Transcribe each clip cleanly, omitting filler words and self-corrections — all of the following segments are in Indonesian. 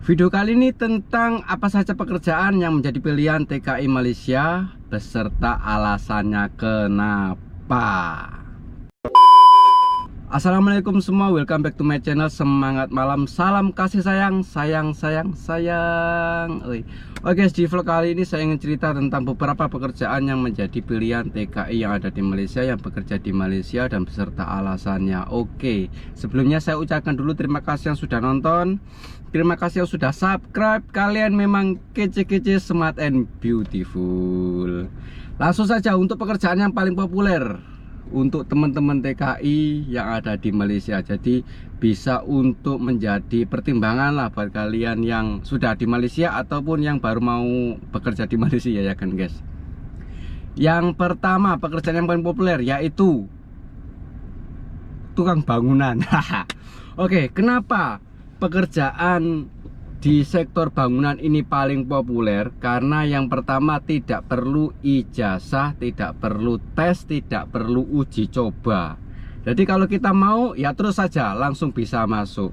Video kali ini tentang apa saja pekerjaan yang menjadi pilihan TKI Malaysia beserta alasannya kenapa. Assalamualaikum semua, welcome back to my channel. Semangat malam, salam kasih sayang. Oke, di vlog kali ini saya ingin cerita tentang beberapa pekerjaan yang menjadi pilihan TKI yang ada di Malaysia, yang bekerja di Malaysia dan beserta alasannya. Oke, sebelumnya saya ucapkan dulu terima kasih yang sudah nonton, terima kasih yang sudah subscribe. Kalian memang kece-kece, smart and beautiful. Langsung saja untuk pekerjaan yang paling populer untuk teman-teman TKI yang ada di Malaysia. Jadi bisa untuk menjadi pertimbangan lah buat kalian yang sudah di Malaysia ataupun yang baru mau bekerja di Malaysia ya kan guys. Yang pertama, pekerjaan yang paling populer yaitu tukang bangunan. Oke, kenapa pekerjaan di sektor bangunan ini paling populer? Karena yang pertama, tidak perlu ijazah, tidak perlu tes, tidak perlu uji coba. Jadi kalau kita mau ya terus saja langsung bisa masuk.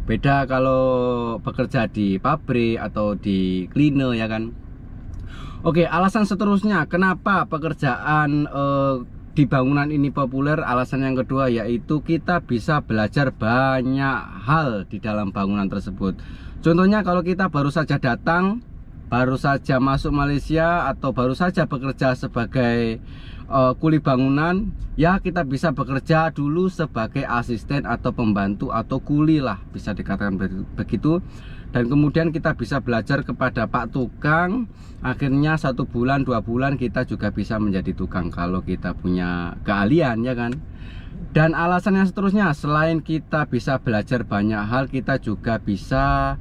Beda kalau bekerja di pabrik atau di cleaner ya kan. Oke, alasan seterusnya kenapa pekerjaan di bangunan ini populer, alasan yang kedua yaitu kita bisa belajar banyak hal di dalam bangunan tersebut. Contohnya kalau kita baru saja datang, baru saja masuk Malaysia atau baru saja bekerja sebagai kuli bangunan, ya kita bisa bekerja dulu sebagai asisten atau pembantu atau kuli lah, bisa dikatakan begitu. Dan kemudian kita bisa belajar kepada Pak Tukang. Akhirnya 1 bulan 2 bulan kita juga bisa menjadi tukang kalau kita punya keahlian ya kan. Dan alasan yang seterusnya, selain kita bisa belajar banyak hal, kita juga bisa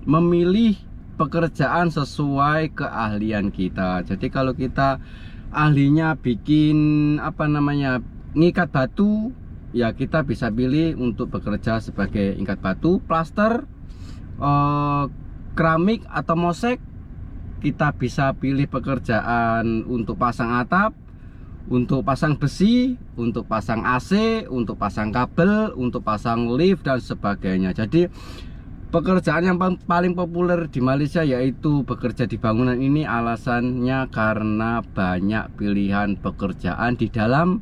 memilih pekerjaan sesuai keahlian kita. Jadi kalau kita ahlinya bikin ngikat batu, ya kita bisa pilih untuk bekerja sebagai ikat batu, plaster, keramik atau mosek. Kita bisa pilih pekerjaan untuk pasang atap, untuk pasang besi, untuk pasang AC, untuk pasang kabel, untuk pasang lift dan sebagainya. Jadi pekerjaan yang paling populer di Malaysia yaitu bekerja di bangunan ini, alasannya karena banyak pilihan pekerjaan di dalam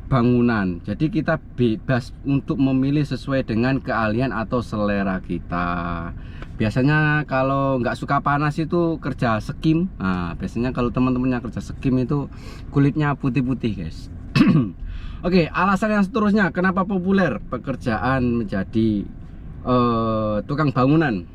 bangunan. Jadi kita bebas untuk memilih sesuai dengan keahlian atau selera kita. Biasanya kalau nggak suka panas itu kerja skim. Nah, biasanya kalau teman-teman yang kerja skim itu kulitnya putih-putih guys. Oke, alasan yang seterusnya kenapa populer pekerjaan menjadi tukang bangunan.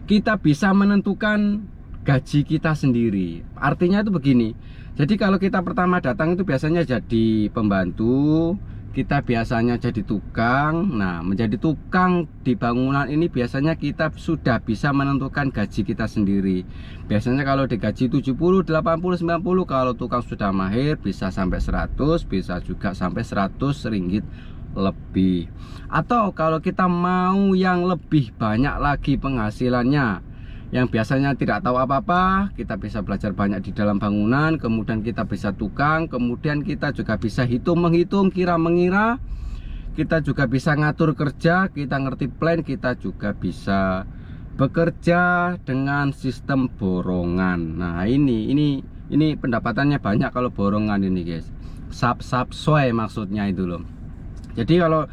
Kita bisa menentukan gaji kita sendiri. Artinya itu begini. Jadi kalau kita pertama datang itu biasanya jadi pembantu, kita biasanya jadi tukang. Nah, menjadi tukang di bangunan ini biasanya kita sudah bisa menentukan gaji kita sendiri. Biasanya kalau digaji 70, 80, 90, kalau tukang sudah mahir bisa sampai 100, bisa juga sampai 100 ringgit lebih. Atau kalau kita mau yang lebih banyak lagi penghasilannya, yang biasanya tidak tahu apa-apa, kita bisa belajar banyak di dalam bangunan, kemudian kita bisa tukang, kemudian kita juga bisa hitung-menghitung, kira-mengira, kita juga bisa ngatur kerja, kita ngerti plan, kita juga bisa bekerja dengan sistem borongan. Nah, ini pendapatannya banyak kalau borongan ini guys. Sap-sap-soy maksudnya itu loh. Jadi kalau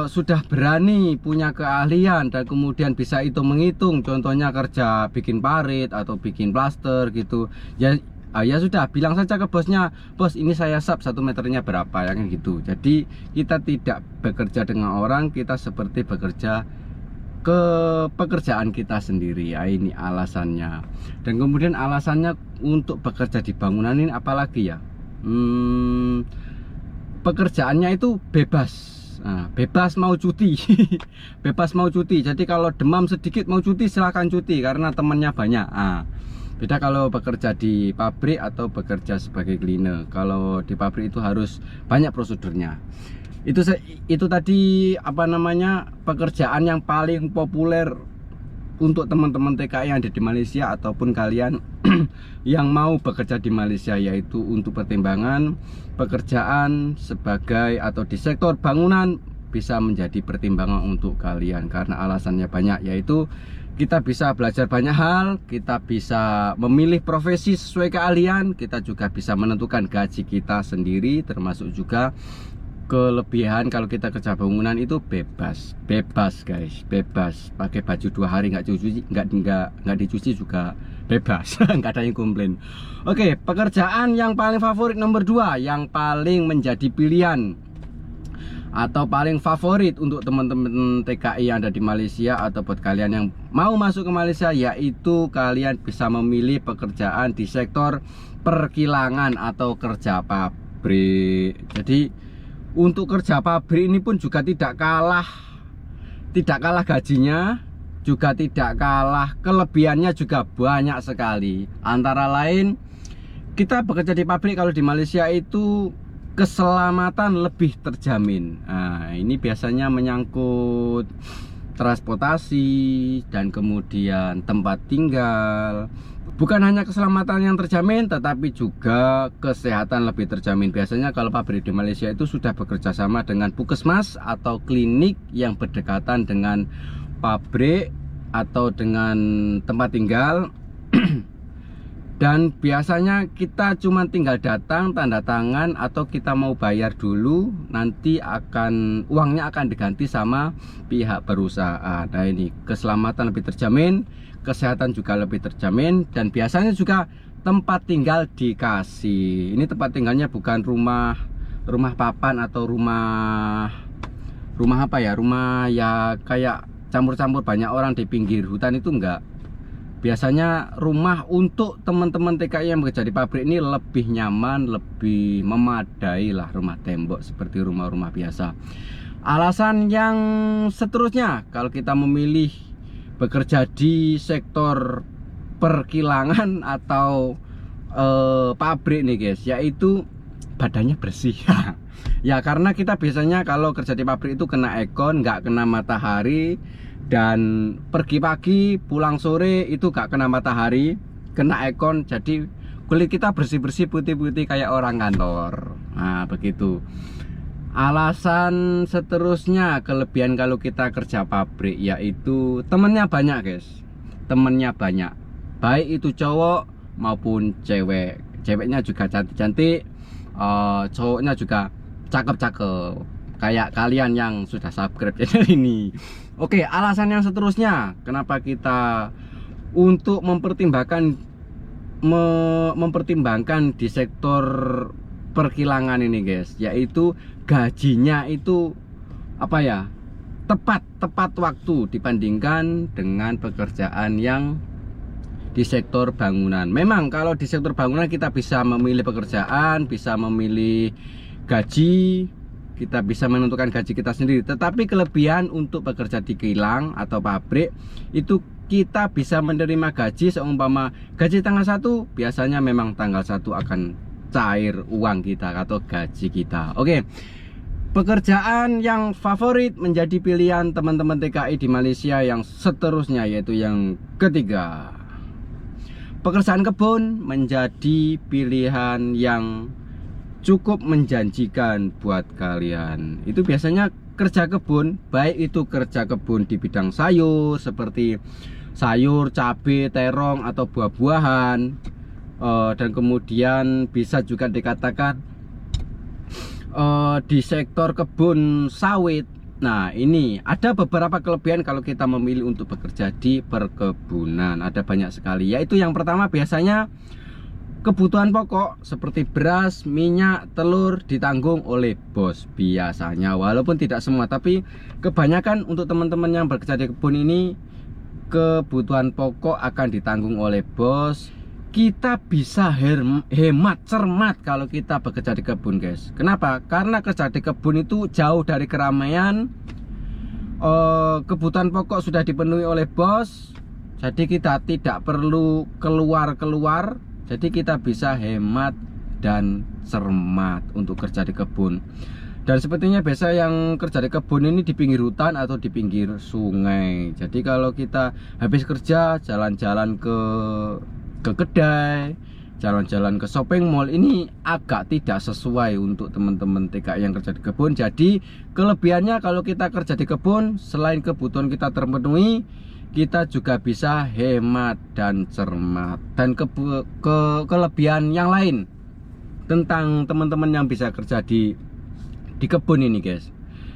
sudah berani punya keahlian dan kemudian bisa hitung-menghitung, contohnya kerja bikin parit atau bikin plaster gitu ya, ya sudah bilang saja ke bosnya, bos ini saya sap 1 meternya berapa ya kan gitu. Jadi kita tidak bekerja dengan orang, kita seperti bekerja ke pekerjaan kita sendiri ya. Ini alasannya. Dan kemudian alasannya untuk bekerja di bangunan ini apalagi ya, pekerjaannya itu bebas. Nah, bebas mau cuti. Bebas mau cuti. Jadi kalau demam sedikit mau cuti silahkan cuti karena temannya banyak. Nah, beda kalau bekerja di pabrik atau bekerja sebagai cleaner. Kalau di pabrik itu harus banyak prosedurnya. Itu tadi pekerjaan yang paling populer untuk teman-teman TKI yang ada di Malaysia ataupun kalian yang mau bekerja di Malaysia, yaitu untuk pertimbangan pekerjaan sebagai atau di sektor bangunan bisa menjadi pertimbangan untuk kalian karena alasannya banyak, yaitu kita bisa belajar banyak hal, kita bisa memilih profesi sesuai keahlian, kita juga bisa menentukan gaji kita sendiri, termasuk juga kelebihan kalau kita kerja bangunan itu bebas guys, bebas pakai baju 2 hari nggak dicuci juga bebas. Nggak ada yang komplain. Oke, pekerjaan yang paling favorit nomor 2, yang paling menjadi pilihan atau paling favorit untuk teman-teman TKI yang ada di Malaysia atau buat kalian yang mau masuk ke Malaysia, yaitu kalian bisa memilih pekerjaan di sektor perkilangan atau kerja pabrik. Jadi untuk kerja pabrik ini pun juga tidak kalah gajinya, juga tidak kalah kelebihannya, juga banyak sekali. Antara lain, kita bekerja di pabrik kalau di Malaysia itu keselamatan lebih terjamin. Nah, ini biasanya menyangkut transportasi dan kemudian tempat tinggal. Bukan hanya keselamatan yang terjamin, tetapi juga kesehatan lebih terjamin. Biasanya kalau pabrik di Malaysia itu sudah bekerja sama dengan puskesmas atau klinik yang berdekatan dengan pabrik atau dengan tempat tinggal. Dan biasanya kita cuma tinggal datang, tanda tangan, atau kita mau bayar dulu, nanti uangnya akan diganti sama pihak perusahaan. Nah, ini keselamatan lebih terjamin, kesehatan juga lebih terjamin, dan biasanya juga tempat tinggal dikasih. Ini tempat tinggalnya bukan rumah papan atau rumah apa ya, rumah ya kayak campur-campur banyak orang di pinggir hutan, itu enggak. Biasanya rumah untuk teman-teman TKI yang bekerja di pabrik ini lebih nyaman, lebih memadai lah, rumah tembok seperti rumah-rumah biasa. Alasan yang seterusnya kalau kita memilih bekerja di sektor perkilangan atau pabrik nih guys, yaitu badannya bersih. Ya karena kita biasanya kalau kerja di pabrik itu kena aircon, nggak kena matahari, dan pergi pagi pulang sore itu gak kena matahari, kena aircon, jadi kulit kita bersih-bersih, putih-putih kayak orang kantor. Nah begitu. Alasan seterusnya kelebihan kalau kita kerja pabrik, yaitu temennya banyak guys. Temennya banyak, baik itu cowok maupun cewek. Ceweknya juga cantik-cantik, cowoknya juga cakep-cakep, kayak kalian yang sudah subscribe channel ini. Oke, alasan yang seterusnya kenapa kita untuk mempertimbangkan di sektor perkilangan ini guys, yaitu gajinya itu apa ya, tepat waktu dibandingkan dengan pekerjaan yang di sektor bangunan. Memang kalau di sektor bangunan kita bisa memilih pekerjaan, bisa memilih gaji, kita bisa menentukan gaji kita sendiri. Tetapi kelebihan untuk bekerja di kilang atau pabrik itu kita bisa menerima gaji, seumpama gaji tanggal 1, biasanya memang tanggal 1 akan cair uang kita atau gaji kita. Oke, pekerjaan yang favorit menjadi pilihan teman-teman TKI di Malaysia yang seterusnya, yaitu yang ketiga, pekerjaan kebun menjadi pilihan yang cukup menjanjikan buat kalian. Itu biasanya kerja kebun, baik itu kerja kebun di bidang sayur seperti sayur, cabai, terong atau buah-buahan, dan kemudian bisa juga dikatakan di sektor kebun sawit. Nah, ini ada beberapa kelebihan kalau kita memilih untuk bekerja di perkebunan. Ada banyak sekali, yaitu yang pertama biasanya kebutuhan pokok seperti beras, minyak, telur ditanggung oleh bos biasanya. Walaupun tidak semua, tapi kebanyakan untuk teman-teman yang bekerja di kebun ini, kebutuhan pokok akan ditanggung oleh bos. Kita bisa hemat, cermat kalau kita bekerja di kebun guys. Kenapa? Karena kerja di kebun itu jauh dari keramaian, kebutuhan pokok sudah dipenuhi oleh bos, jadi kita tidak perlu keluar-keluar. Jadi kita bisa hemat dan cermat untuk kerja di kebun. Dan sepertinya biasa yang kerja di kebun ini di pinggir hutan atau di pinggir sungai. Jadi kalau kita habis kerja jalan-jalan ke kedai, jalan-jalan ke shopping mall ini agak tidak sesuai untuk teman-teman TKI yang kerja di kebun. Jadi kelebihannya kalau kita kerja di kebun, selain kebutuhan kita terpenuhi, kita juga bisa hemat dan cermat. Dan kelebihan yang lain tentang teman-teman yang bisa kerja di kebun ini guys,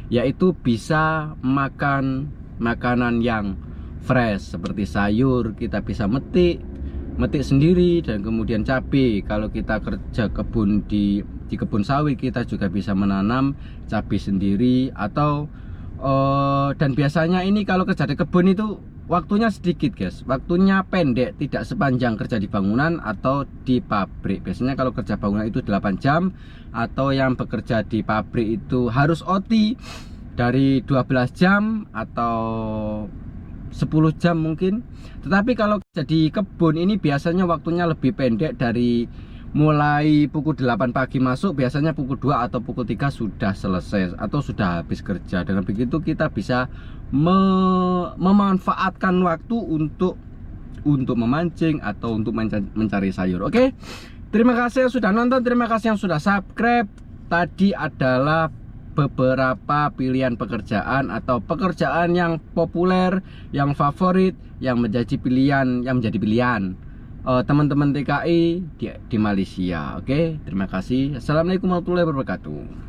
yaitu bisa makan makanan yang fresh seperti sayur, kita bisa metik sendiri, dan kemudian cabai. Kalau kita kerja kebun di kebun sawit, kita juga bisa menanam cabai sendiri. Atau dan biasanya ini kalau kerja di kebun itu waktunya sedikit guys, waktunya pendek, tidak sepanjang kerja di bangunan atau di pabrik. Biasanya kalau kerja bangunan itu 8 jam, atau yang bekerja di pabrik itu harus OT dari 12 jam atau 10 jam mungkin. Tetapi kalau jadi kebun ini biasanya waktunya lebih pendek, dari mulai pukul 8 pagi masuk, biasanya pukul 2 atau pukul 3 sudah selesai atau sudah habis kerja. Dengan begitu kita bisa memanfaatkan waktu untuk memancing atau untuk mencari sayur. Oke, terima kasih yang sudah nonton, terima kasih yang sudah subscribe. Tadi adalah beberapa pilihan pekerjaan atau pekerjaan yang populer, yang favorit, yang menjadi pilihan teman-teman TKI di Malaysia. Oke, terima kasih. Assalamualaikum warahmatullahi wabarakatuh.